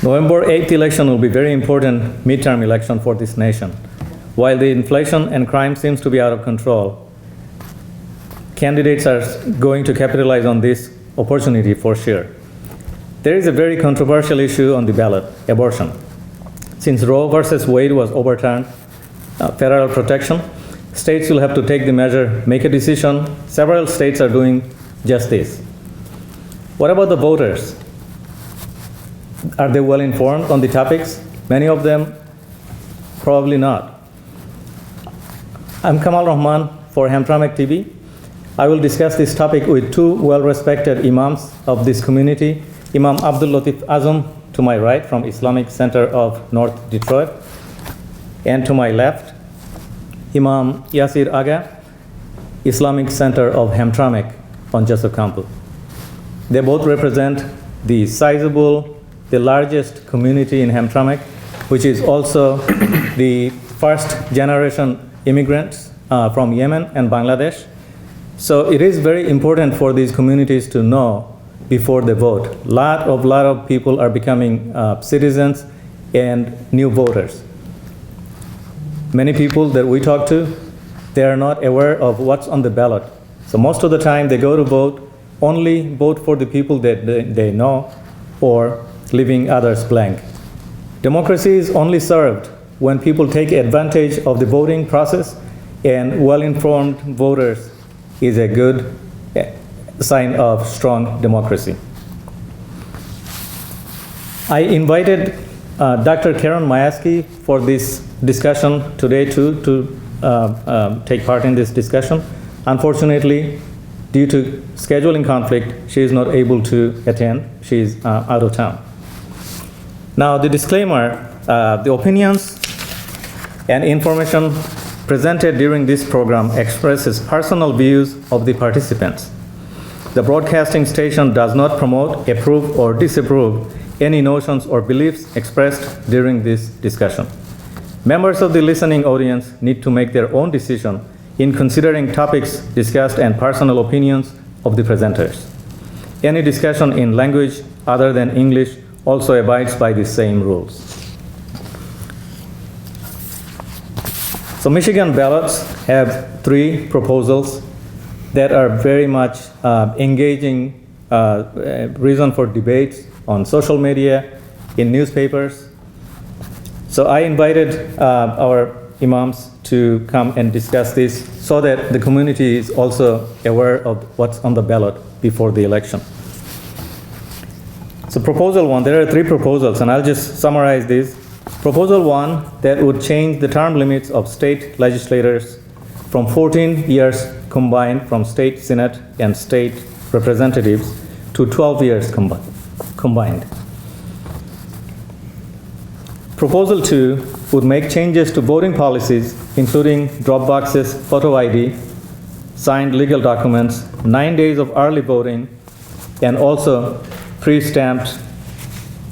November 8th election will be very important midterm election for this nation. While the inflation and crime seems to be out of control, candidates are going to capitalize on this opportunity for sure. There is a very controversial issue on the ballot, abortion. Since Roe versus Wade was overturned, federal protection, states will have to take the measure, make a decision. Several states are doing just this. What about the voters? Are they well informed on the topics? Many of them, probably not. I'm Kamal Rahman for Hamtramck TV. I will discuss this topic with two well-respected imams of this community, Imam Abdul Latif Azam to my right from Islamic Center of North Detroit, and to my left, Imam Yasir Aga, Islamic Center of Hamtramck on Joseph Campbell. They both represent the sizable, the largest community in Hamtramck, which is also the first generation immigrants from Yemen and Bangladesh. So it is very important for these communities to know before they vote. Lot of people are becoming citizens and new voters. Many people that we talk to, they are not aware of what's on the ballot. So most of the time they go to vote, only vote for the people that they know, or leaving others blank. Democracy is only served when people take advantage of the voting process, and well-informed voters is a good sign of strong democracy. I invited Dr. Karen Mayaski for this discussion today too, to take part in this discussion. Unfortunately, due to scheduling conflict, she is not able to attend. She is out of town. Now, the disclaimer, the opinions and information presented during this program expresses personal views of the participants. The broadcasting station does not promote, approve, or disapprove any notions or beliefs expressed during this discussion. Members of the listening audience need to make their own decision in considering topics discussed and personal opinions of the presenters. Any discussion in language other than English also abides by the same rules. So Michigan ballots have three proposals that are very much engaging reason for debates on social media, in newspapers. So I invited our imams to come and discuss this so that the community is also aware of what's on the ballot before the election. So proposal one, there are three proposals, and I'll just summarize these. Proposal one, that would change the term limits of state legislators from 14 years combined from state senate and state representatives to 12 years combined. Proposal two would make changes to voting policies, including drop boxes, photo ID, signed legal documents, 9 days of early voting, and also pre-stamped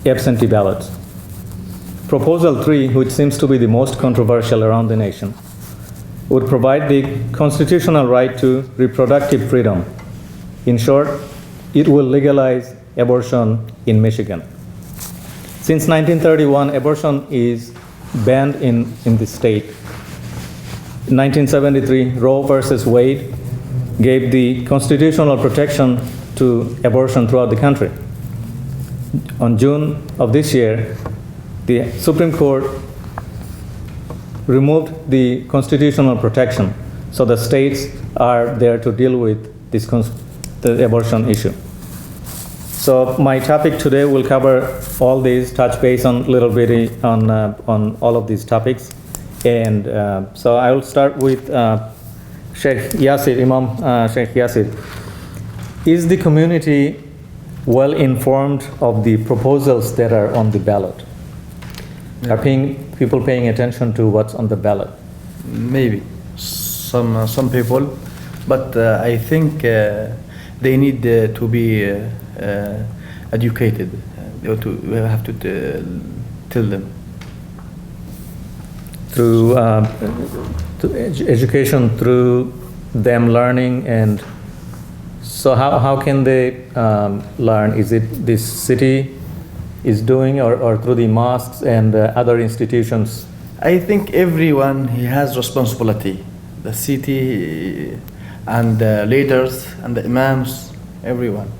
absentee ballots. Proposal 3, which seems to be the most controversial around the nation, would provide the constitutional right to reproductive freedom. In short, it will legalize abortion in Michigan. Since 1931, abortion is banned in the state. In 1973, Roe versus Wade gave the constitutional protection to abortion throughout the country. On June of this year, the Supreme Court removed the constitutional protection, so the states are there to deal with this the abortion issue. So my topic today will cover all these, touch base on little bit on all of these topics, and so I will start with Sheikh Yasir, Imam Sheikh Yasir. Is the community well informed of the proposals that are on the ballot? Yeah. Are people paying attention to what's on the ballot? Maybe some people, but I think they need to be educated. We have to tell them Through education, through them learning, and so how can they learn? Is it this city is doing, or through the mosques and other institutions? I think everyone he has responsibility. The city and the leaders and the imams, everyone.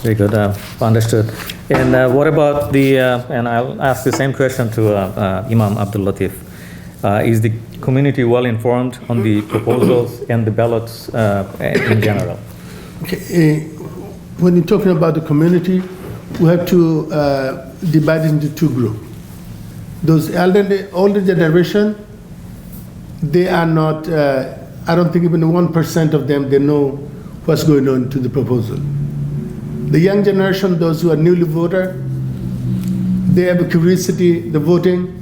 Very good, understood. And what about the, and I'll ask the same question to Imam Abdul Latif. Is the community well informed on the proposals and the ballots in general? Okay. When you're talking about the community, we have to divide into two groups. Those older generation, they are not, I don't think even 1% of them, they know what's going on to the proposal. The young generation, those who are newly voter, they have a curiosity, the voting,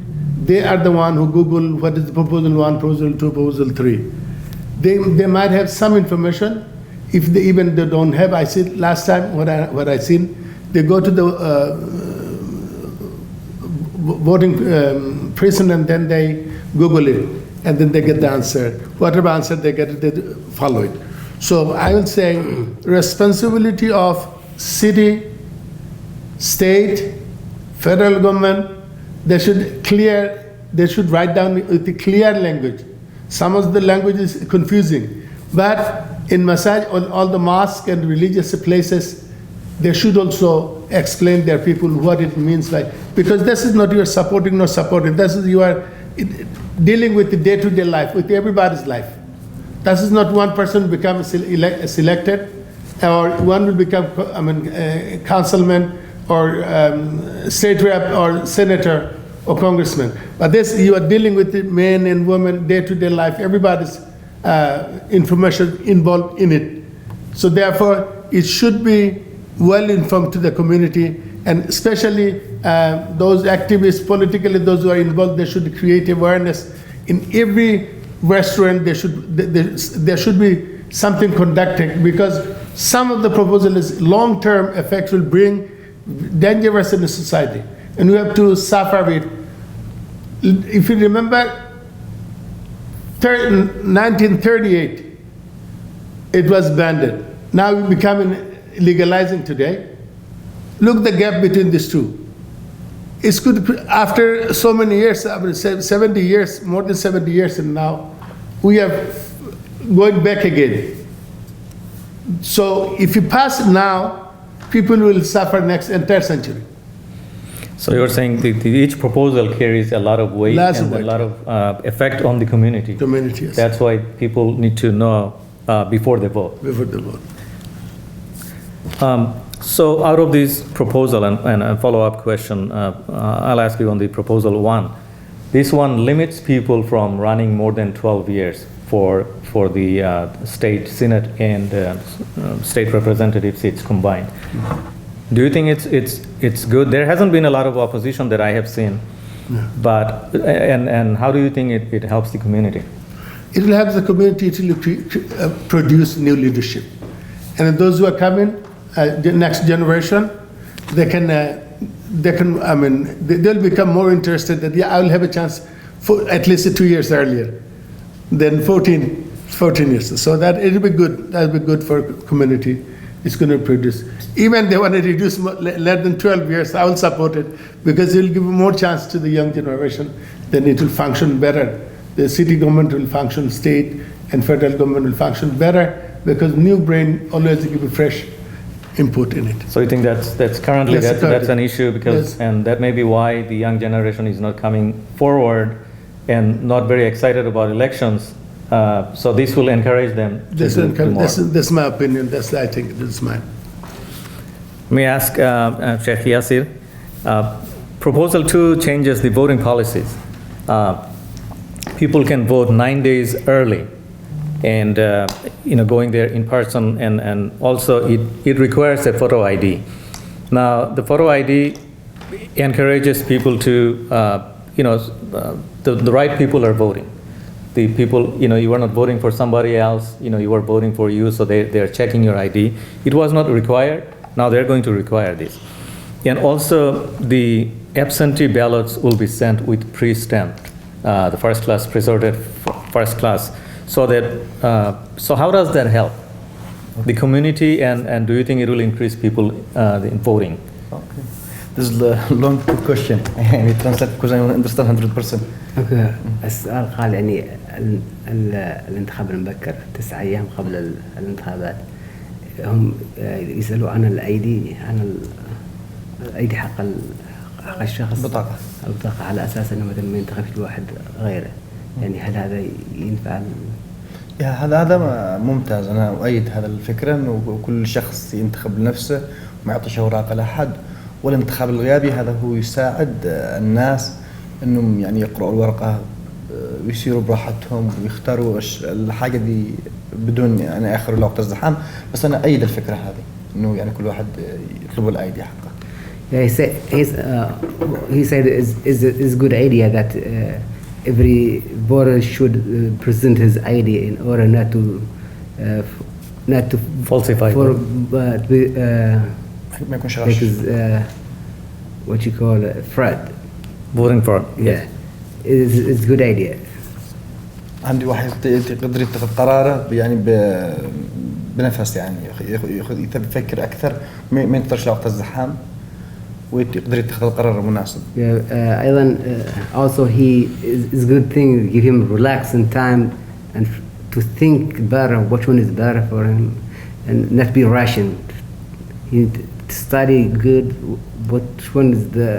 they are the one who Google what is the proposal 1, proposal 2, proposal 3. They might have some information. If they don't have, I see last time what I seen, they go to the voting prison and then they Google it, and then they get the answer. Whatever answer they get, they follow it. So I would say responsibility of city, state, federal government, they should write down with the clear language. Some of the language is confusing, but in Masaj, all the mosques and religious places, they should also explain their people what it means like, because this is not you are supporting, not supporting. This is you are dealing with the day-to-day life, with everybody's life. This is not one person become selected, or one will become, councilman or state rep or senator or congressman. But this, you are dealing with the men and women, day-to-day life, everybody's information involved in it. So therefore, it should be well informed to the community, and especially those activists, politically, those who are involved, they should create awareness. In every restaurant, there should be something conducted, because some of the proposal is long-term effect will bring dangerous in the society, and we have to suffer it. If you remember, 1938, it was banned. Now it's becoming legalizing today. Look the gap between these two. It's good after so many years, 70 years, more than 70 years, and now we are going back again. So if you pass it now, people will suffer next entire century. So you're saying each proposal carries a lot of weight and a lot of effect on the community. Community, yes. That's why people need to know before they vote. Before they vote. So out of this proposal, and a follow-up question, I'll ask you on the proposal 1. This one limits people from running more than 12 years for the state senate and state representative seats combined. Do you think it's good? There hasn't been a lot of opposition that I have seen, but and how do you think it helps the community? It will help the community to produce new leadership, and those who are coming, the next generation, they'll become more interested that I will have a chance for at least 2 years earlier than 14 years. So that it'll be good. That'll be good for community. It's going to produce. Even they want to reduce less than 12 years, I will support it, because it will give more chance to the young generation. Then it will function better. The city government will function, state and federal government will function better, because new brain always give a fresh input in it. So you think that's currently Yes, that's an issue because Yes. and that may be why the young generation is not coming forward and not very excited about elections. So this will encourage them to This, do more. this is my opinion. I think this is mine. May I ask Sheikh Yasir, Proposal 2 changes the voting policies. People can vote 9 days early and going there in person, and also it requires a photo ID. Now, the photo ID encourages people to, the right people are voting. The people, you are not voting for somebody else, you are voting for you, so they're checking your ID. It was not required, now they're going to require this. And also, the absentee ballots will be sent with pre-stamped, the first class, presorted first class, so that, so how does that help the community, and do you think it will increase people in voting? Okay. This is a long question. I translate because I don't understand 100%. اوكي السؤال قال يعني الانتخاب المبكر 9 ايام قبل الانتخابات هم يسالوا عن الايدي عن الايدي حق الشخص البطاقة على اساس انه مثلا ما ينتخب واحد غيره يعني هل هذا ينفع هذا ممتاز. أنا أؤيد هذا الفكرة إنه كل شخص ينتخب لنفسه وما يعطيش أوراق لأحد. والانتخاب الغيابي هذا هو يساعد الناس إنهم يعني يقرأوا الورقة ويسيروا براحتهم ويختاروا الحاجة دي بدون يعني آخر الوقت الزحام. بس أنا أؤيد الفكرة هذه إنه يعني كل واحد يطلب الأيدي حقه. Yeah, he said it's a good idea that every voter should present his ID in order not to Falsify. ما يكونش like غش. what you call fraud. Voting fraud. Yeah, it's a good idea. عندي واحد يقدر يتخذ قراره يعني بنفس يعني يفكر أكثر ما ينتظرش وقت الزحام ويقدر يتخذ القرار المناسب. أيضا also it's a good thing give him relaxing time and to think better which one is better for him and not be rushing. He need to study good which one is the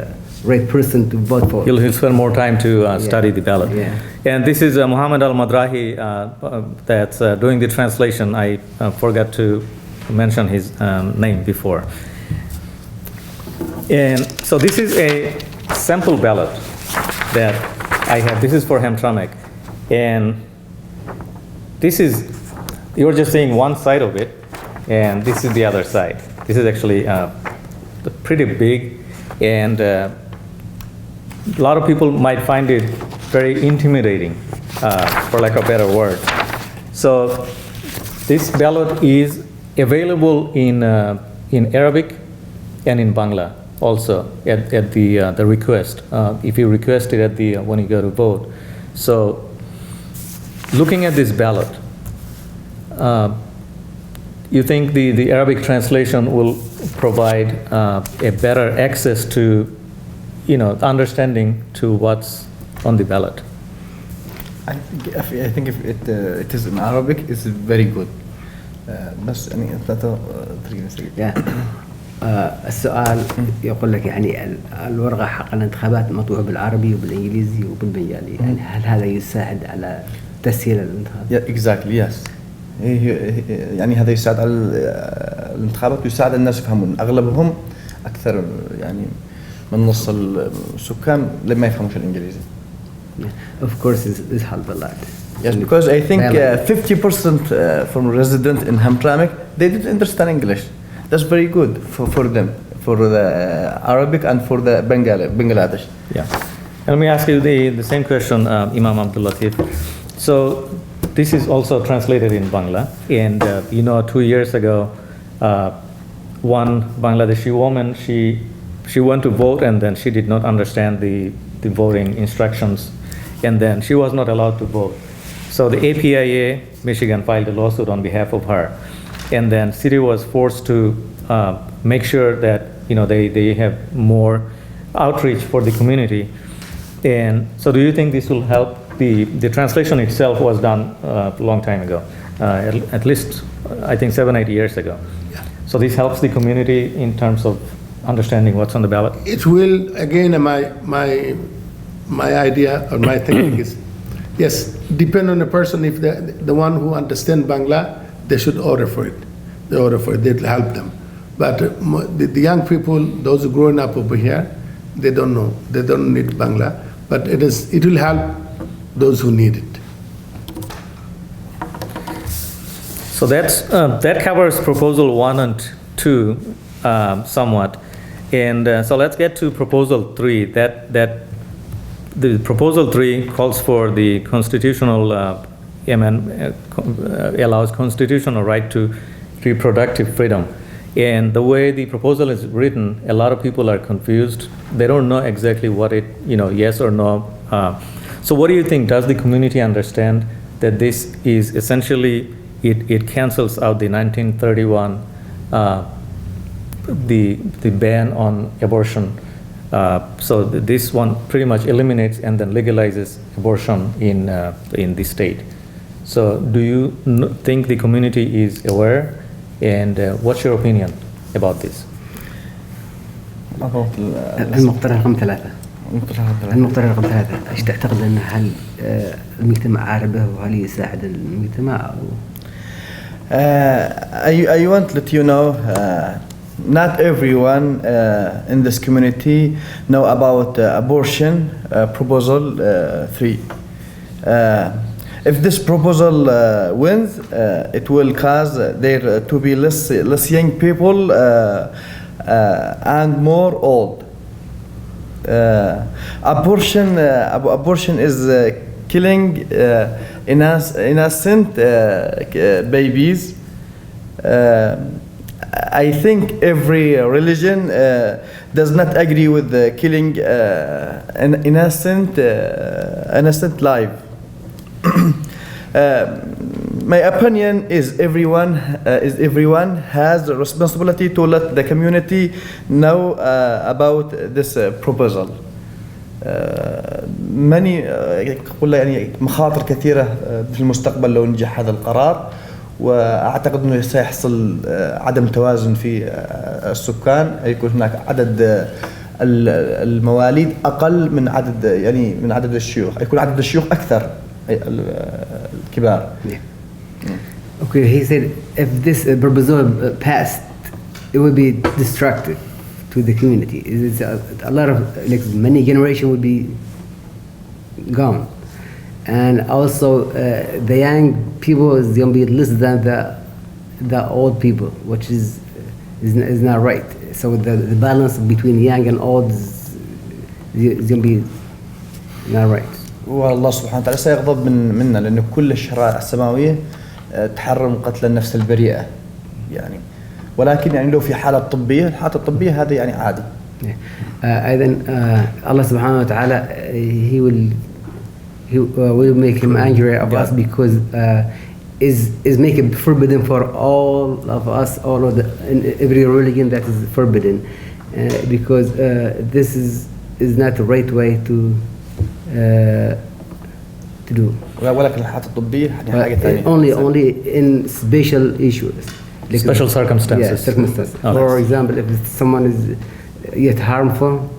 right person to vote for. He'll spend more time to study the ballot. Yeah. And this is Muhammad Al-Madrahi that's doing the translation. I forgot to mention his name before. And so this is a sample ballot that I have. This is for Hamtramck. And this is, you're just seeing one side of it, and this is the other side. This is actually pretty big, and a lot of people might find it very intimidating, for lack of a better word. So this ballot is available in Arabic and in Bangla also at the request. If you request it at the when you go to vote. So looking at this ballot, you think the Arabic translation will provide a better access to, understanding to what's on the ballot? I think if it is in Arabic, it's very good. بس يعني Yeah. السؤال يقول لك يعني الورقة حق الانتخابات مطبوعة بالعربي وبالإنجليزي وبالبنجالي يعني هل هذا يساعد على تسهيل الانتخاب؟ Yeah, exactly, yes. يعني هذا يساعد على الانتخابات ويساعد الناس يفهمون. أغلبهم أكثر يعني من نص السكان لما يفهموش الإنجليزي. Yeah. Of course, it's helped a lot. Yes, because I think 50% from residents in Hamtramck, they didn't understand English. That's very good for them, for the Arabic and for the Bangladesh. Yeah. Let me ask you the same question, Imam Abdul Latif. So this is also translated in Bangla, and 2 years ago, one Bangladeshi woman, she went to vote, and then she did not understand the voting instructions, and then she was not allowed to vote. So the APIA, Michigan, filed a lawsuit on behalf of her, and then city was forced to make sure that they have more outreach for the community. And so do you think this will help? The translation itself was done a long time ago, at least I think 7-8 years ago. Yeah. So this helps the community in terms of understanding what's on the ballot? It will, again, my idea or my thinking is, yes, depend on the person. If the one who understands Bangla, they should order for it. They order for it, it'll help them. But the young people, those who growing up over here, they don't know. They don't need Bangla, but it will help those who need it. So that covers proposal 1 and 2 somewhat. And so let's get to proposal 3. The proposal 3 calls for the constitutional allows constitutional right to reproductive freedom. And the way the proposal is written, a lot of people are confused. They don't know exactly what it, yes or no. So what do you think? Does the community understand that this is essentially, it cancels out the 1931 the ban on abortion. So this one pretty much eliminates and then legalizes abortion in the state. So do you think the community is aware? And what's your opinion about this? المقترح رقم 3. المقترح رقم 3 ايش تعتقد ان هل المجتمع عارف به وهل يساعد المجتمع أو I want to let you know, not everyone in this community know about abortion proposal 3. If this proposal wins, it will cause there to be less young people and more old. Abortion is killing innocent babies. I think every religion does not agree with killing an innocent life. My opinion is everyone has the responsibility to let the community know about this proposal. قلنا يعني مخاطر كثيرة في المستقبل لو نجح هذا القرار، وأعتقد أنه سيحصل عدم توازن في السكان، يكون هناك عدد المواليد أقل من عدد الشيوخ، يكون عدد الشيوخ أكثر الكبار. Okay, he said if this proposal passed, it would be destructive to the community. It's a lot of, like, many generation would be gone, and also the young people is going to be less than the old people, which is not right. So the balance between young and old is going to be not right. والله سبحانه وتعالى سيغضب منا لأن كل الشرائع السماوية تحرم قتل النفس البريئة يعني، ولكن يعني لو في حالة طبية، الحالة الطبية هذا يعني عادي. أيضا Allah subhanahu wa ta'ala he will make him angry of us because is make it forbidden for all of us, all of in every religion that is forbidden, because this is not the right way to do. ولكن الحالة الطبية يعني حاجة ثانية. Only in special issues. Like special circumstances. Yeah, circumstances. Oh, for example, if someone is yet harmful,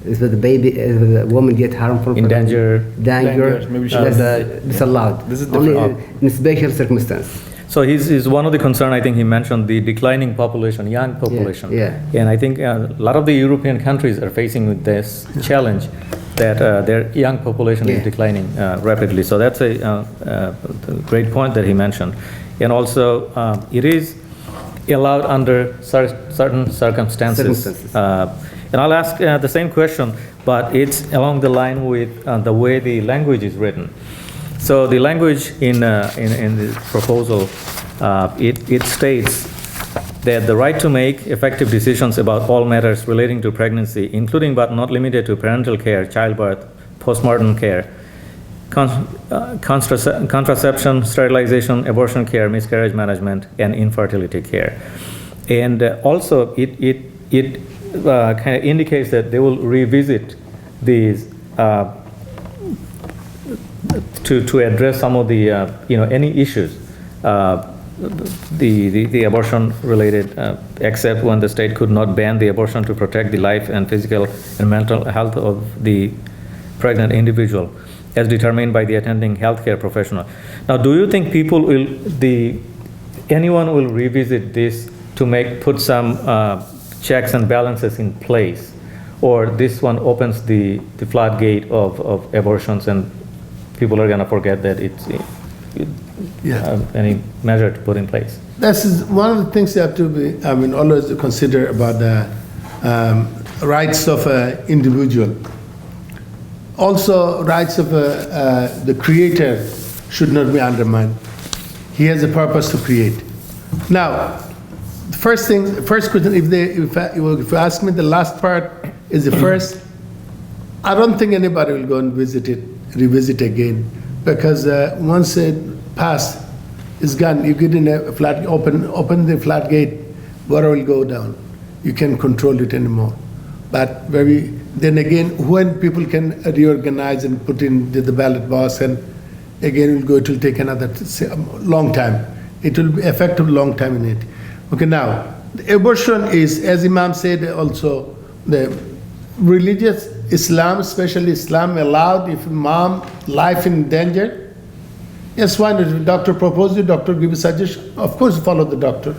if the baby, if the woman get harmful, in danger, maybe she will die. It's allowed. This is only different. in special circumstances. So he's one of the concern. I think he mentioned the declining population, young population. Yeah. And I think a lot of the European countries are facing with this challenge that their young population is declining rapidly. So that's a great point that he mentioned. And also, it is allowed under certain circumstances. And I'll ask the same question, but it's along the line with the way the language is written. So the language in the proposal, it states that the right to make effective decisions about all matters relating to pregnancy, including but not limited to parental care, childbirth, postmortem care, contraception, sterilization, abortion care, miscarriage management, and infertility care. And also it kind of indicates that they will revisit these to address some of the any issues the abortion related, except when the state could not ban the abortion to protect the life and physical and mental health of the pregnant individual, as determined by the attending healthcare professional. Now, do you think anyone will revisit this to put some checks and balances in place, or this one opens the floodgate of abortions and people are going to forget that it's any measure to put in place? This is one of the things you have to be, always consider about the rights of an individual. Also, rights of the creator should not be undermined. He has a purpose to create. Now, the first question, if you ask me, the last part is the first. I don't think anybody will go and revisit again, because once it passed, it's gone. You get in a flat, open the floodgate, water will go down. You can't control it anymore. But then again, when people can reorganize and put in the ballot box, and again it will take another long time. It will be effective long time in it. Okay, now, the abortion is, as Imam said also, the religious Islam, especially Islam, allowed if mom life in danger. Yes, why not? If the doctor proposes it, doctor gives a suggestion, of course follow the doctor.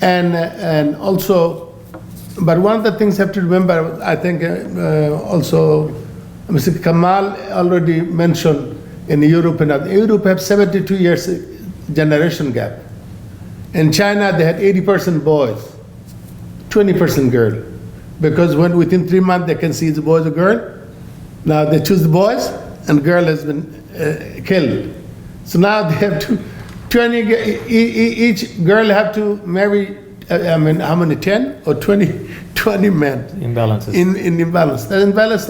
And also, but one of the things you have to remember, I think also Mr. Kamal already mentioned in Europe, and Europe have 72 years generation gap. In China, they had 80% boys, 20% girl. Because when within 3 months they can see the boy or girl, now they choose the boys, and girl has been killed. So now they have to, each girl have to marry, how many, 10 or 20 men? Imbalances. In imbalance. That imbalance,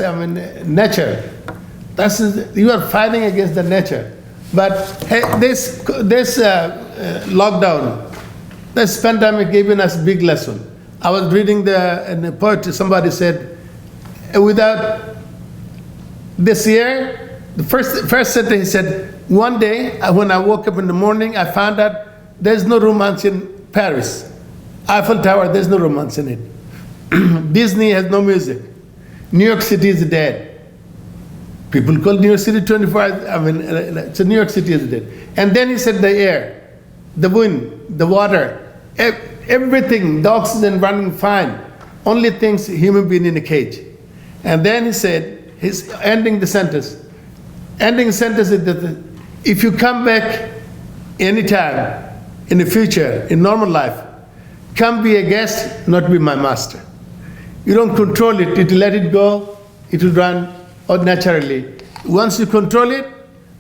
nature. You are fighting against the nature. But hey, this lockdown, this pandemic given us big lesson. I was reading in the poetry, somebody said, without this year, the first sentence he said, one day when I woke up in the morning, I found out there's no romance in Paris. Eiffel Tower, there's no romance in it. Disney has no music. New York City is dead. People call New York City 25, so New York City is dead. And then he said the air, the wind, the water, everything, the oxygen running fine. Only things human being in a cage. And then he said, he's ending the sentence. Ending sentence is that if you come back anytime in the future, in normal life, come be a guest, not be my master. You don't control it, you let it go, it will run naturally. Once you control it,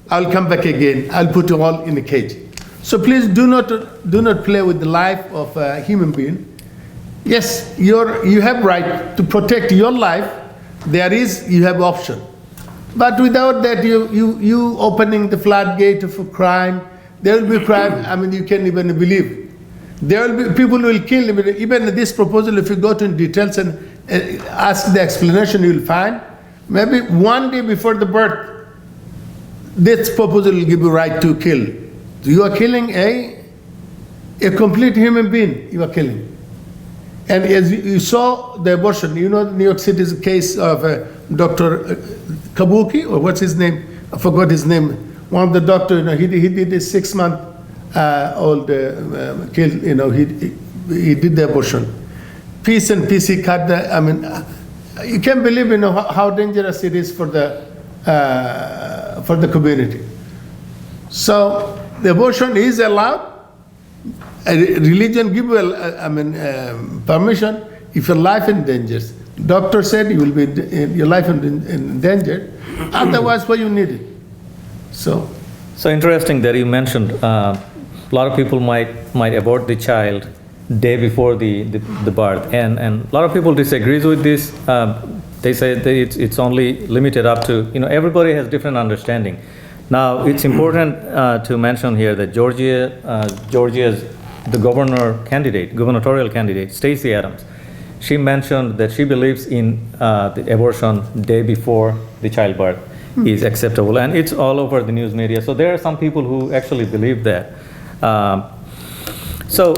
I'll come back again. I'll put you all in a cage. So please do not play with the life of a human being. Yes, you have right to protect your life. You have option. But without that, you opening the floodgate of crime, there will be crime, you can't even believe. There will be people who will kill. Even this proposal, if you go to details and ask the explanation, you will find maybe one day before the birth, this proposal will give you right to kill. You are killing a complete human being, you are killing. And as you saw the abortion, New York City's case of Dr. Kabuki, or what's his name? I forgot his name. One of the doctors, he did a 6-month old kill, he did the abortion. Piece and piece, he cut you can't believe, how dangerous it is for the community. So the abortion is allowed. Religion give you permission if your life endangers. Doctor said you will be your life in danger. Otherwise, why you need it? So interesting that you mentioned a lot of people might abort the child day before the birth, and a lot of people disagrees with this. They say that it's only limited up to, everybody has different understanding. Now, it's important to mention here that Georgia's the gubernatorial candidate, Stacey Abrams, she mentioned that she believes in the abortion day before the childbirth is acceptable, and it's all over the news media. So there are some people who actually believe that. So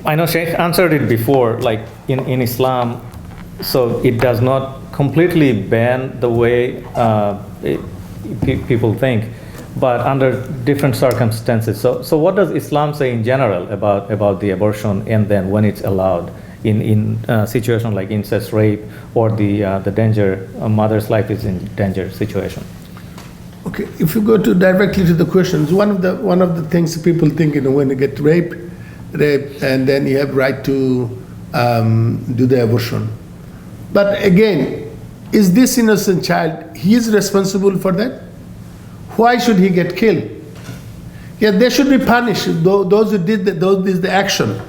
I know Sheikh answered it before, like in Islam, so it does not completely ban the way people think, but under different circumstances. So what does Islam say in general about the abortion, and then when it's allowed in situation like incest, rape, or the danger, a mother's life is in danger situation? Okay, if you go directly to the questions, one of the things people think, when you get raped, and then you have right to do the abortion. But again, is this innocent child, he is responsible for that? Why should he get killed? Yeah, they should be punished. Those who did the action.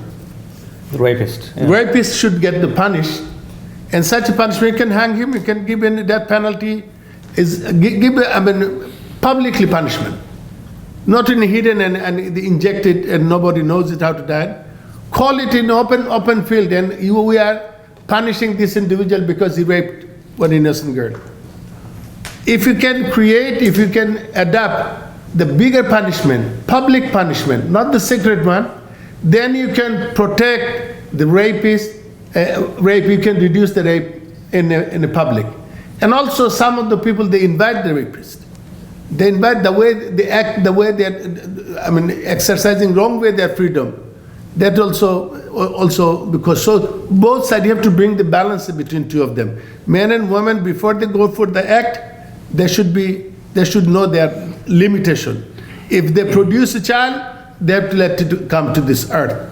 The rapist. Yeah. Rapist should get the punish, and such a punishment, you can hang him, you can give him death penalty, publicly punishment, not in hidden and injected and nobody knows it how to die. Call it in open field, and we are punishing this individual because he raped one innocent girl. If you can adapt the bigger punishment, public punishment, not the secret one, then you can protect the rapist. You can reduce the rape in the public. And also some of the people, they invite the rapist. They invite the way they act, the way they are, exercising wrong way their freedom. That also because, so both sides, you have to bring the balance between two of them. Men and women, before they go for the act, they should know their limitation. If they produce a child, they have to let it come to this earth.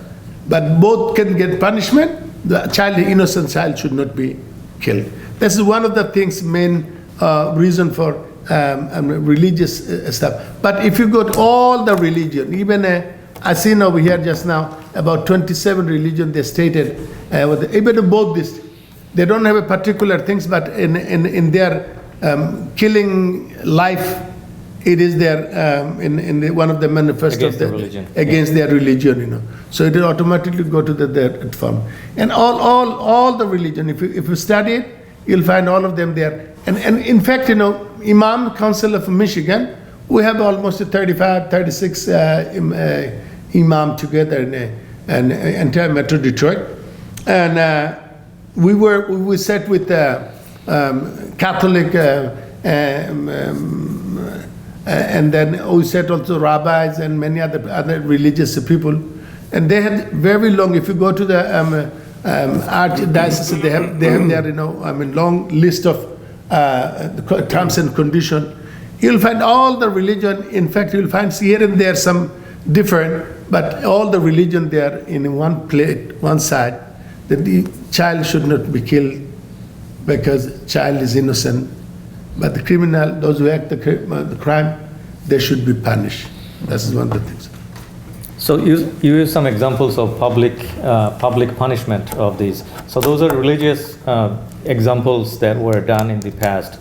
But both can get punishment. The innocent child should not be killed. This is one of the things, main reason for religious stuff. But if you go to all the religion, even I seen over here just now about 27 religions they stated, even both this, they don't have a particular things, but in their killing life, it is their one of the manifestos against their religion, So it will automatically go to their form. And all the religion, if you study it, you'll find all of them there. And in fact, Imam Council of Michigan, we have almost 35, 36 imam together in entire Metro Detroit, and we sat with Catholic. And then we said also rabbis and many other religious people, and they had very long. If you go to the archdiocese, they have their long list of terms and conditions. You'll find all the religion. In fact, you'll find here and there some different, but all the religion there in one plate, one side. That the child should not be killed because child is innocent. But the criminal, those who act the crime, they should be punished. This is one of the things. So you use some examples of public punishment of these. So those are religious examples that were done in the past,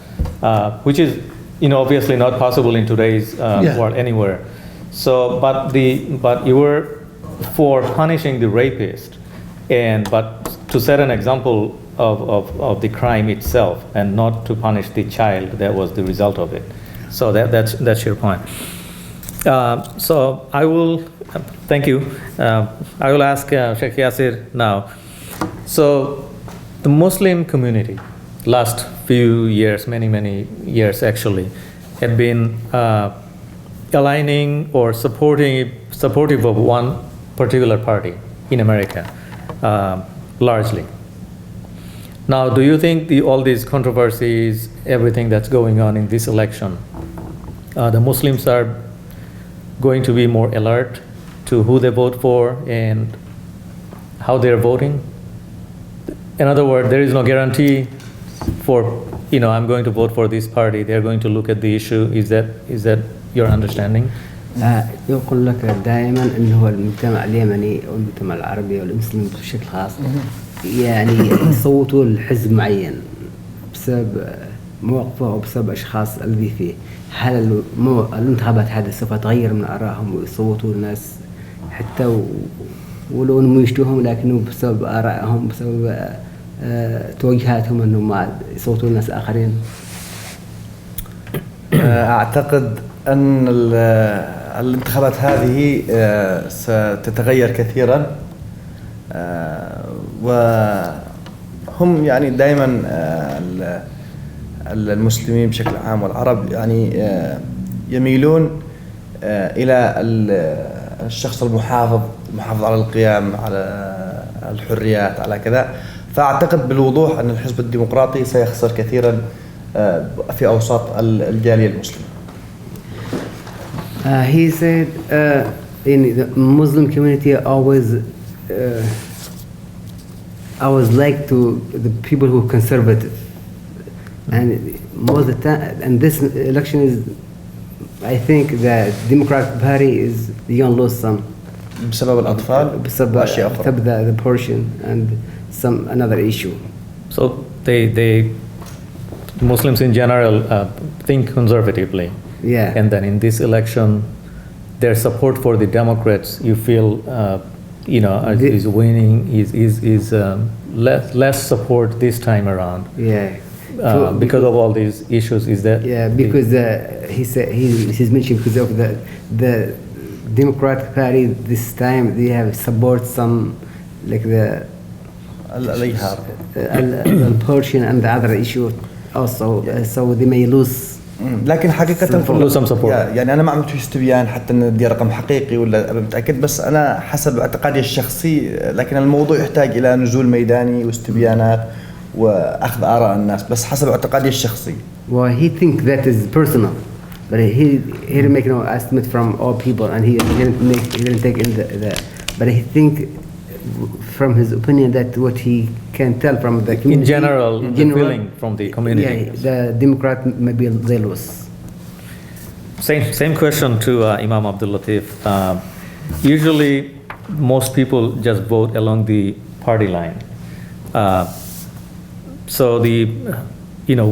which is obviously not possible in today's world anywhere. So but you were for punishing the rapist, but to set an example of the crime itself, and not to punish the child that was the result of it. So that's your point. So I will thank you. I will ask Sheikh Yasir now. So the Muslim community, last few years, many years actually, had been aligning or supportive of one particular party in America, largely. Now, do you think all these controversies, everything that's going on in this election, the Muslims are going to be more alert to who they vote for and how they're voting? In other words, there is no guarantee for, I'm going to vote for this party. They're going to look at the issue. Is that your understanding? يقول لك دائما أنه المجتمع اليمني أو المجتمع العربي أو المسلم بشكل خاص يصوتوا لحزب معين بسبب مواقفه أو بسبب أشخاص الذي فيه. هل الانتخابات هذه سوف تغير من آرائهم ويصوتوا الناس حتى ولو أنهم يشتوهم، لكنه بسبب آرائهم بسبب توجهاتهم أنهم ما يصوتوا الناس آخرين؟ أعتقد أن الانتخابات هذه ستتغير كثيرا، وهم يعني دائما المسلمين بشكل عام والعرب يعني يميلون إلى الشخص المحافظ على القيم، على الحريات، على كذا. فأعتقد بالوضوح أن الحزب الديمقراطي سيخسر كثيرا في أوساط الجالية المسلمة. He said in the Muslim community always like to the people who are conservative, and most of the time, and this election is, I think the Democratic Party is going to lose some. بسبب الأطفال وأشياء أخرى. The portion and some another issue. So they Muslims in general think conservatively. Yeah. And then in this election, their support for the Democrats, you feel, is winning, is less support this time around. Yeah. Because of all these issues, is that? Yeah, because he said he's mentioned because of the Democratic Party this time they have support some like the portion and the other issue also, so they may lose. لكن حقيقة lose some support. يعني أنا ما عملت استبيان حتى إن دي رقم حقيقي ولا متأكد، بس أنا حسب اعتقادي الشخصي، لكن الموضوع يحتاج إلى نزول ميداني واستبيانات وأخذ آراء الناس، بس حسب اعتقادي الشخصي. Well, he think that is personal, but he didn't make no estimate from all people, and he didn't take in the but he think from his opinion that what he can tell from the community. In general, the feeling from the community. Yeah, the Democrat maybe they lose. Same question to Imam Abdul Latif. Usually, most people just vote along the party line. So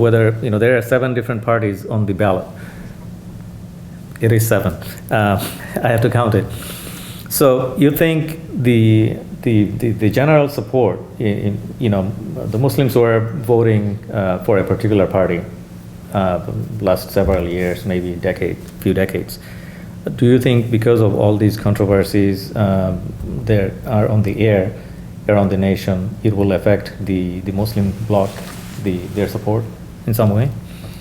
whether there are 7 different parties on the ballot. It is 7. I have to count it. So you think the general support, the Muslims who are voting for a particular party last several years, maybe few decades. Do you think because of all these controversies that are on the air around the nation, it will affect the Muslim bloc, their support in some way?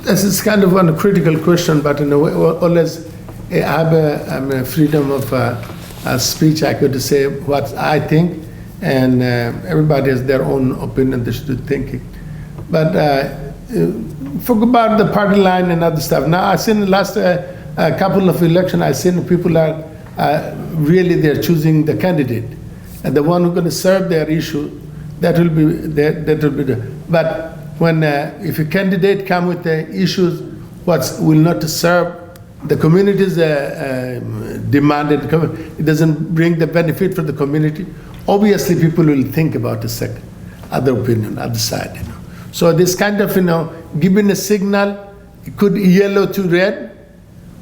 This is kind of a critical question, but in a way, always I have a freedom of speech. I could say what I think, and everybody has their own opinion. They should think it. But forget about the party line and other stuff. Now I've seen the last couple of elections. I've seen people are really they're choosing the candidate, and the one who's going to serve their issue. That will be the. But when if a candidate come with the issues, what will not serve the community's demanded, it doesn't bring the benefit for the community. Obviously, people will think about the second, other opinion, other side. So this kind of giving a signal, it could be yellow to red,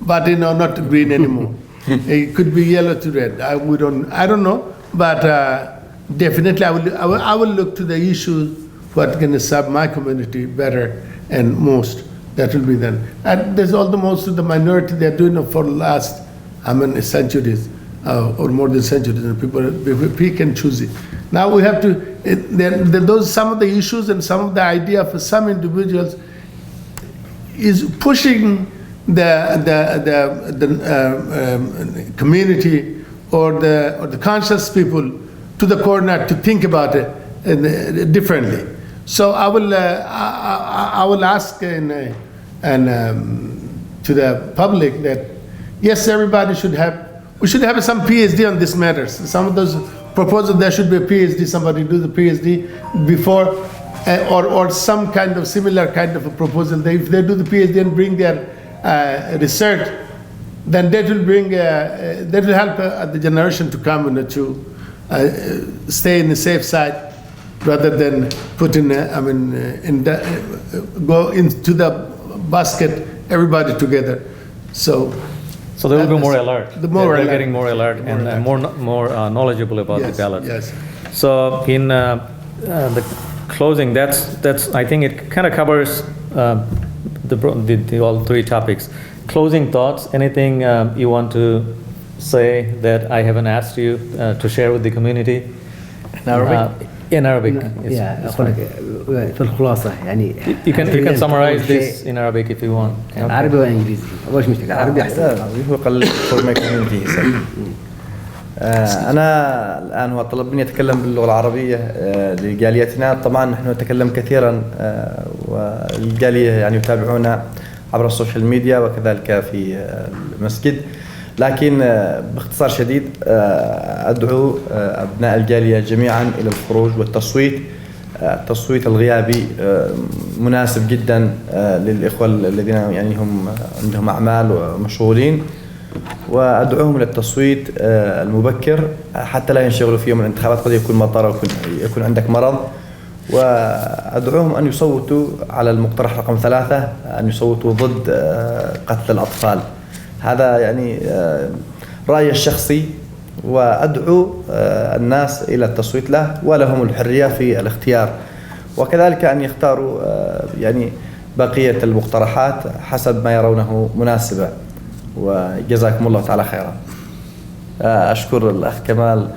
but not green anymore. It could be yellow to red. I don't know, but definitely I will look to the issues what can serve my community better and most. That will be done. And there's also most of the minority, they're doing it for the last, centuries, or more than centuries, and people pick and choose it. Now we have to, those some of the issues and some of the idea for some individuals is pushing the community or the conscious people to the corner to think about it differently. So I will ask to the public that yes, everybody we should have some PhD on these matters. Some of those proposals there should be a PhD. Somebody do the PhD before, or some kind of similar kind of a proposal. If they do the PhD and bring their research, then that will help the generation to come to stay in the safe side, rather than put go into the basket everybody together. So they will be more alert. They're getting more alert and more knowledgeable about the ballot. Yes. So in the closing, that's I think it kind of covers the all 3 topics. closing thoughts, anything you want to say that I haven't asked you to share with the community? In Arabic? In Arabic. It's أقول لك في الخلاصة يعني You can summarize this in Arabic if you want. عربي وإنجليزي أول مشكلة عربي أحسن. هو قال for my community. أنا الآن هو طلب مني أتكلم باللغة العربية لجاليتنا. طبعا نحن نتكلم كثيرا والجالية يعني يتابعونا عبر السوشيال ميديا وكذلك في المسجد، لكن باختصار شديد أدعو أبناء الجالية جميعا إلى الخروج والتصويت. التصويت الغيابي مناسب جدا للإخوة الذين يعني هم عندهم أعمال ومشغولين، وأدعوهم للتصويت المبكر حتى لا ينشغلوا في يوم الانتخابات، قد يكون مطر أو يكون عندك مرض. وأدعوهم أن يصوتوا على المقترح رقم 3، أن يصوتوا ضد قتل الأطفال. هذا يعني رأيي الشخصي، وأدعو الناس إلى التصويت له، ولهم الحرية في الاختيار، وكذلك أن يختاروا يعني بقية المقترحات حسب ما يرونه مناسبة. وجزاكم الله تعالى خيرا. أشكر الأخ كمال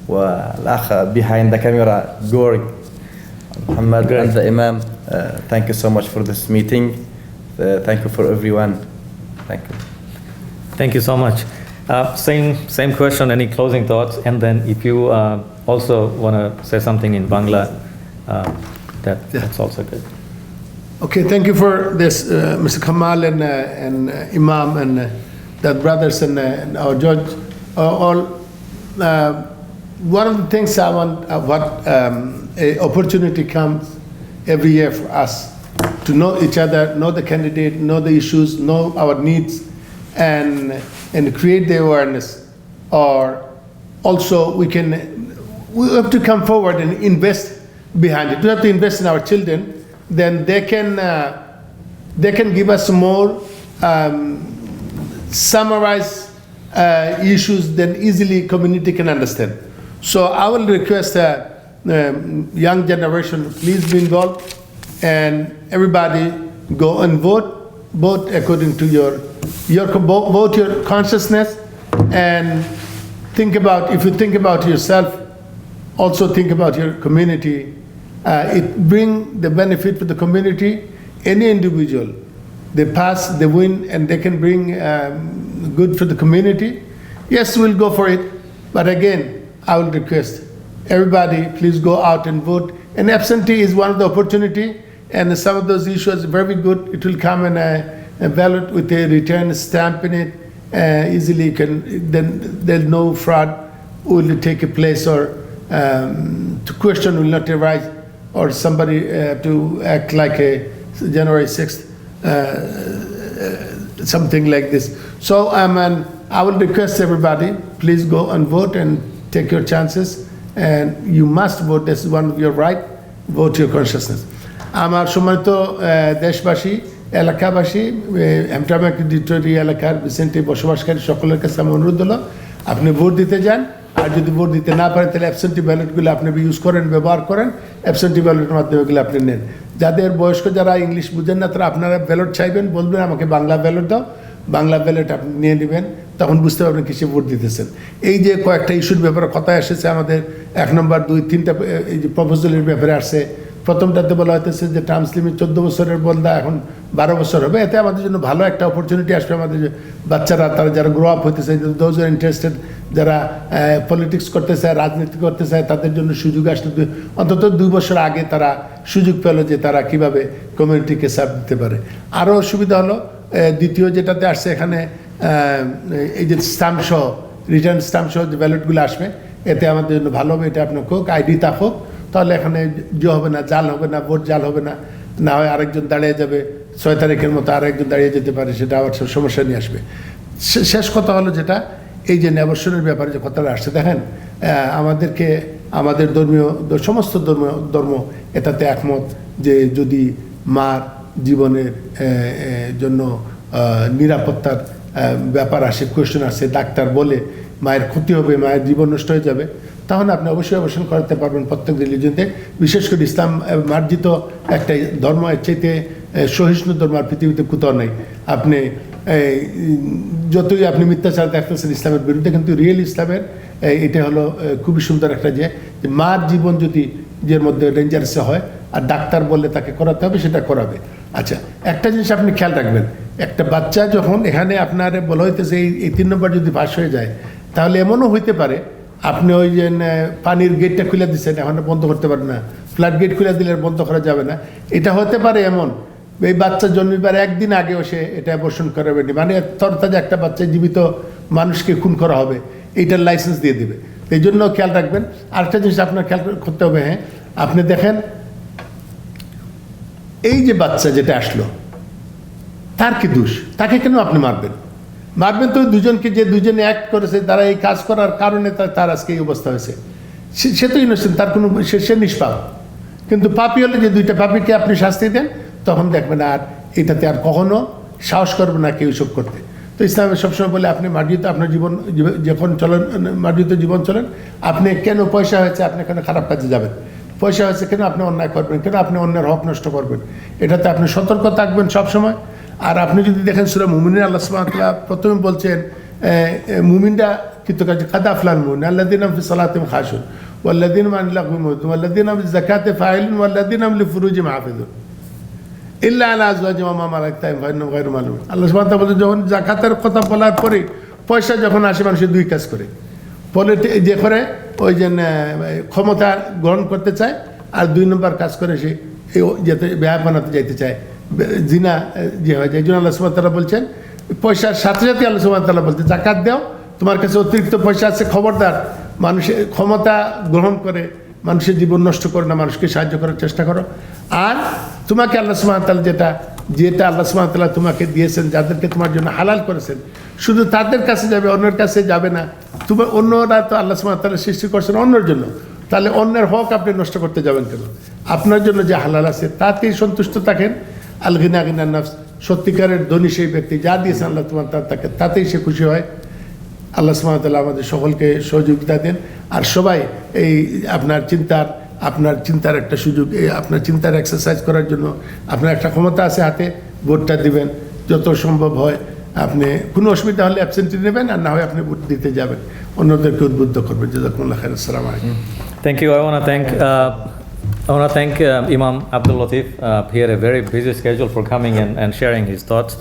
والأخ behind the camera Gorig, Muhammad and the Imam. Thank you so much for this meeting. Thank you for everyone. Thank you. Thank you so much. Same question, any closing thoughts? And then if you also want to say something in Bangla, that's also good. Okay, thank you for this, Mr. Kamal and Imam and the brothers and our judge. One of the things I want, a opportunity comes every year for us to know each other, know the candidate, know the issues, know our needs, and create the awareness. Or also we have to come forward and invest behind it. We have to invest in our children. Then they can give us more summarized issues that easily community can understand. So I will request young generation, please be involved, and everybody go and vote according to your consciousness, and think about, if you think about yourself, also think about your community. It brings the benefit for the community. Any individual, they pass, they win, and they can bring good for the community. Yes, we'll go for it. But again, I will request everybody, please go out and vote. And absentee is one of the opportunity, and some of those issues are very good. It will come in a ballot with a return stamp in it. Easily then there's no fraud will take a place, or to question will not arise, or somebody to act like a January 6th, something like this. So I will request everybody, please go and vote and take your chances, and you must vote. This is one of your right. Vote your consciousness. আমার সম্মানিত দেশবাসী, এলাকাবাসী, হ্যামট্রামক ডিটোরি এলাকার Vicente বসবাসকারী সকলের কাছে আমার অনুরোধ হলো, আপনি ভোট দিতে যান। আর যদি ভোট দিতে না পারেন তাহলে অ্যাবসেন্টি ব্যালটগুলো আপনি ইউজ করেন, ব্যবহার করেন। অ্যাবসেন্টি ব্যালটের মাধ্যমে এগুলো আপনি নেন। যাদের বয়স্ক যারা ইংলিশ বুঝেন না তারা আপনারা ব্যালট চাইবেন, বলবেন আমাকে বাংলা ব্যালট দাও, বাংলা ব্যালট আপনি নিয়ে নেবেন, তখন বুঝতে পারবেন কিসে ভোট দিতেছেন। এই যে কয়েকটা ইস্যুর ব্যাপারে কথা এসেছে আমাদের 1 নম্বর 2, 3টা এই যে প্রপোজালের ব্যাপারে আসছে। প্রথমটাতে বলা হইতেছে যে টার্মস লিমিট 14 বছরের বলদা এখন 12 বছর হবে। এতে আমাদের জন্য ভালো একটা অপরচুনিটি আসবে। আমাদের বাচ্চারা, তারা যারা গ্রো আপ হইতে চায়, দোজ আর ইন্টারেস্টেড, যারা পলিটিক্স করতে চায়, রাজনীতি করতে চায়, তাদের জন্য সুযোগ আসলে অন্তত 2 বছর আগে তারা সুযোগ পেল যে তারা কিভাবে কমিউনিটিকে সার্ভ দিতে পারে। আরও সুবিধা হলো দ্বিতীয় যেটাতে আসছে এখানে এই যে স্টাম্প সহ, রিটার্ন স্টাম্প সহ যে ব্যালটগুলো আসবে, এতে আমাদের জন্য ভালো হবে। এটা আপনার হোক, আইডি তা হোক, তাহলে এখানে হবে না, জাল হবে না, ভোট জাল হবে না। না হয় আরেকজন দাঁড়িয়ে যাবে 6 তারিখের মতো, আরেকজন দাঁড়িয়ে যেতে পারে, সেটা আবার সমস্যা নিয়ে আসবে। শেষ কথা হলো যেটা, এই যে নির্বাচনের ব্যাপারে যে কথাটা আসছে, দেখেন আমাদেরকে আমাদের সমস্ত ধর্ম এটাতে একমত যে যদি মার জীবনের জন্য নিরাপত্তার ব্যাপার আসে, কোয়েশ্চেন আসে, ডাক্তার বলে মায়ের ক্ষতি হবে, মায়ের জীবন নষ্ট হয়ে যাবে, তাহলে আপনি অবশ্যই অবসান করাতে পারবেন প্রত্যেক রিলিজনতে। বিশেষ করে ইসলাম মার্জিত একটা ধর্ম, এর চাইতে সহিষ্ণু ধর্ম আর পৃথিবীতে কোথাও নেই। আপনি যতই আপনি মিথ্যাচার দেখতেছেন ইসলামের বিরুদ্ধে, কিন্তু রিয়েল ইসলামের এটা হলো খুবই সুন্দর একটা যে মার জীবন যদি যে মধ্যে ডেঞ্জারাস হয় আর ডাক্তার বললে তাকে করাতে হবে সেটা করাবে। আচ্ছা, একটা জিনিস আপনি খেয়াল রাখবেন, একটা বাচ্চা যখন এখানে আপনার বলা হইতেছে এই 3 নম্বর যদি পাস হয়ে যায়, তাহলে এমনও হইতে পারে আপনি ওই যে পানির গেটটা খুলে দিচ্ছেন, এখন বন্ধ করতে পারেন না, ফ্ল্যাট গেট খুলে দিলে বন্ধ করা যাবে না। এটা হতে পারে এমন এই বাচ্চা জন্মিবার একদিন আগেও সে এটা অ্যাবর্শন করাবে না, মানে তরতাজা একটা বাচ্চা জীবিত মানুষকে খুন করা হবে, এইটার লাইসেন্স দিয়ে দেবে। এই জন্য খেয়াল রাখবেন। আরেকটা জিনিস আপনার খেয়াল করতে হবে, হ্যাঁ আপনি দেখেন এই যে বাচ্চা যেটা আসলো তার কি দোষ, তাকে কেন আপনি মারবেন? মারবেন তো দুজনকে, যে দুজনে অ্যাক্ট করেছে, তারা এই কাজ করার কারণে তার আজকে এই অবস্থা হয়েছে। সে তো ইনোসেন্ট, তার কোনো সে নিষ্পাপ। কিন্তু পাপী হলে যে 2টা পাপীকে আপনি শাস্তি দেন, তখন দেখবেন আর এটাতে আর কখনো সাহস করবে না কেউ সব করতে। তো ইসলামে সবসময় বলে আপনি মার্জিত আপনার জীবন যখন চলেন, মার্জিত জীবন চলেন, আপনি কেন পয়সা হয়েছে আপনি কেন খারাপ কাজে যাবেন, পয়সা হয়েছে কেন আপনি অন্যায় করবেন, কেন আপনি অন্যের হক নষ্ট করবেন, এটাতে আপনি সতর্ক থাকবেন সবসময়। আর আপনি যদি দেখেন সূরা মুমিনের আল্লাহ সুবহানাহু ওয়া তাআলা প্রথমে বলছেন মুমিনরা কৃতকার্য কাদ আফলাল মুমিনুন আল্লাযীনা ফি সালাতিহিম খাশিউন ওয়াল্লাযীনা হুম আনিল লাগwi মুরিদুন ওয়াল্লাযীনা হুম লিযাকাতি ফাইলুন ওয়াল্লাযীনা হুম লিফুরুজিহিম হাফিজুন ইল্লা আলা আজওয়াজিহিম ওয়া মা মালাকাত আইমানুহুম গায়রু মালুম। আল্লাহ সুবহানাহু ওয়া তাআলা বলেন যখন যাকাতের কথা বলার পরে পয়সা যখন আসে, মানুষের 2 কাজ করে, যে করে ওই যে ক্ষমতা গ্রহণ করতে চায়, আর 2 নম্বর কাজ করে সে যেতে ব্যয় বানাতে যাইতে চায়, জিনা যে হয়ে যায়। এই জন্য আল্লাহ সুবহানাহু ওয়া তাআলা বলছেন পয়সার সাথে সাথে আল্লাহ সুবহানাহু ওয়া তাআলা বলছেন জাকাত দাও, তোমার কাছে অতিরিক্ত পয়সা আছে, খবরদার মানুষের ক্ষমতা গ্রহণ করে মানুষের জীবন নষ্ট করে না, মানুষকে সাহায্য করার চেষ্টা করো। আর তোমাকে আল্লাহ সুবহানাহু ওয়া তাআলা যেটা আল্লাহ সুবহানাহু ওয়া তাআলা তোমাকে দিয়েছেন, যাদেরকে তোমার জন্য হালাল করেছেন, শুধু তাদের কাছে যাবে, অন্যের কাছে যাবে না। তোমার অন্যরা তো আল্লাহ সুবহানাহু ওয়া তাআলা সৃষ্টি করছেন অন্যের জন্য, তাহলে অন্যের হক আপনি নষ্ট করতে যাবেন কেন? আপনার জন্য যে হালাল আছে তাতেই সন্তুষ্ট থাকেন। আল গিনা গিনান নাফস, সত্যিকারের ধনী সেই ব্যক্তি, যা দিয়েছেন আল্লাহ তোমার তাকে তাতেই সে খুশি হয়। আল্লাহ সুবহানাহু ওয়া তাআলা আমাদের সকলকে সহযোগিতা দেন। আর সবাই এই আপনার চিন্তার একটা সুযোগ, এই আপনার চিন্তার এক্সারসাইজ করার জন্য আপনার একটা ক্ষমতা আছে হাতে, ভোটটা দিবেন যত সম্ভব হয়। আপনি কোনো অসুবিধা হলে অ্যাবসেন্টি নেবেন, আর না হয় আপনি ভোট দিতে যাবেন, অন্যদেরকে উদ্বুদ্ধ করবেন। জাযাকুমুল্লাহ খাইর। আসসালামু আলাইকুম। Thank you. I want to thank Imam Abdul Latif. He had a very busy schedule for coming and sharing his thoughts,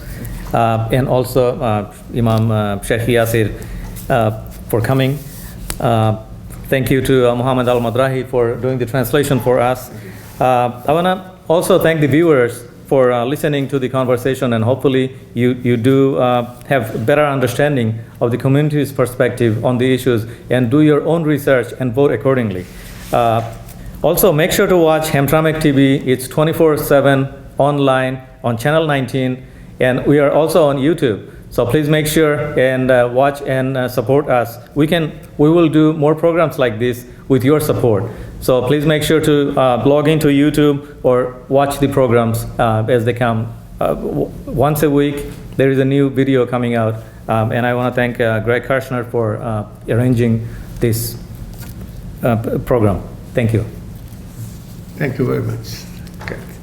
and also Imam Sheikh Yasir for coming. Thank you to Muhammad Al-Madrahi for doing the translation for us. I want to also thank the viewers for listening to the conversation, and hopefully you do have better understanding of the community's perspective on the issues, and do your own research and vote accordingly. Also, make sure to watch Hamtramck TV. It's 24/7 online on Channel 19, and we are also on YouTube. So please make sure and watch and support us. We will do more programs like this with your support. So please make sure to log into YouTube or watch the programs as they come. Once a week, there is a new video coming out, and I want to thank Greg KIRCHNER for arranging this program. Thank you. Thank you very much. Okay.